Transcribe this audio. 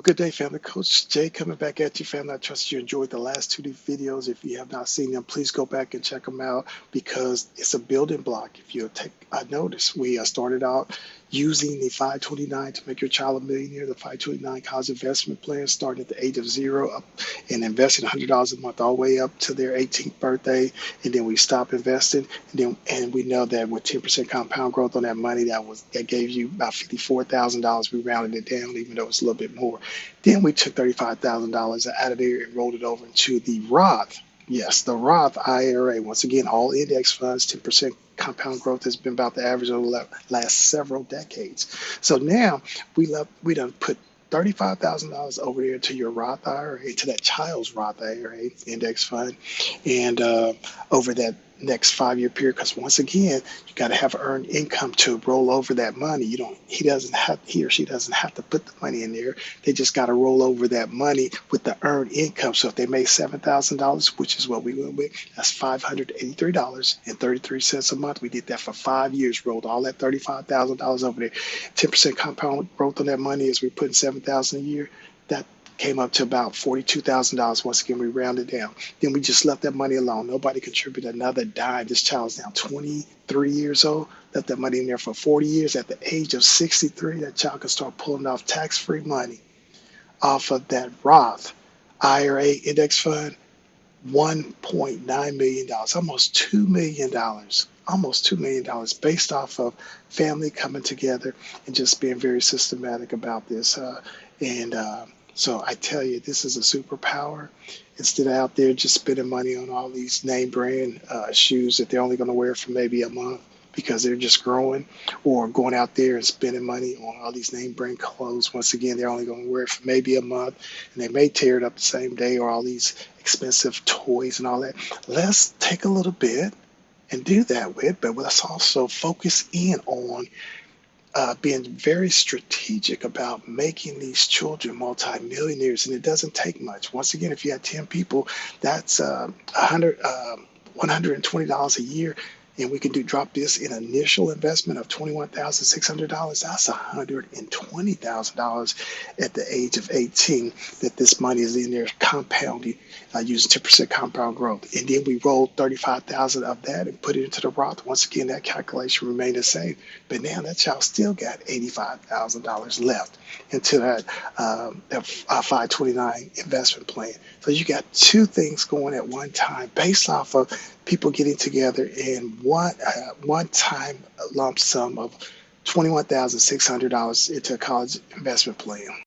Good day, family. Coach Jay coming back at you, family. I trust you enjoyed the last two videos. If you have not seen them, please go back and check them out because it's a building block. If you take a notice, we started out using the 529 to make your child a millionaire, the 529 college investment plan, starting at the age of 0 up and investing $100 a month all the way up to their 18th birthday. And then we stop investing. And we know that with 10% compound growth on that money, that gave you about $54,000. We rounded it down, even though it's a little bit more. Then we took $35,000 out of there and rolled it over into the Roth. Yes, the Roth IRA. Once again, all index funds, 10% compound growth has been about the average over the last several decades. So now we done put $35,000 over there to your Roth IRA, to that child's Roth IRA index fund, and over that next 5-year period. Because once again, you got to have earned income to roll over that money. He or she doesn't have to put the money in there. They just got to roll over that money with the earned income. So if they made $7,000, which is what we went with, that's $583.33 a month. We did that for 5 years, rolled all that $35,000 over there. 10% compound growth on that money as we put in $7,000 a year. That came up to about $42,000. Once again, we rounded down. Then we just left that money alone. Nobody contributed another dime. This child's now 23 years old. Left that money in there for 40 years. At the age of 63, that child can start pulling off tax-free money off of that Roth IRA index fund. $1.9 million, almost $2 million. Almost $2 million based off of family coming together and just being very systematic about this. So I tell you, this is a superpower. Instead of out there just spending money on all these name brand shoes that they're only going to wear for maybe a month because they're just growing, or going out there and spending money on all these name brand clothes. Once again, they're only going to wear it for maybe a month and they may tear it up the same day, or all these expensive toys and all that. Let's take a little bit and do that with, but let's also focus in on being very strategic about making these children multimillionaires. And it doesn't take much. Once again, if you have 10 people, that's $120 a year. And we can drop this in initial investment of $21,600. That's $120,000 at the age of 18 that this money is in there compounding using 10% compound growth. And then we rolled 35,000 of that and put it into the Roth. Once again, that calculation remained the same. But now that child still got $85,000 left into that 529 investment plan. So you got two things going at one time based off of people getting together in one time lump sum of $21,600 into a college investment plan.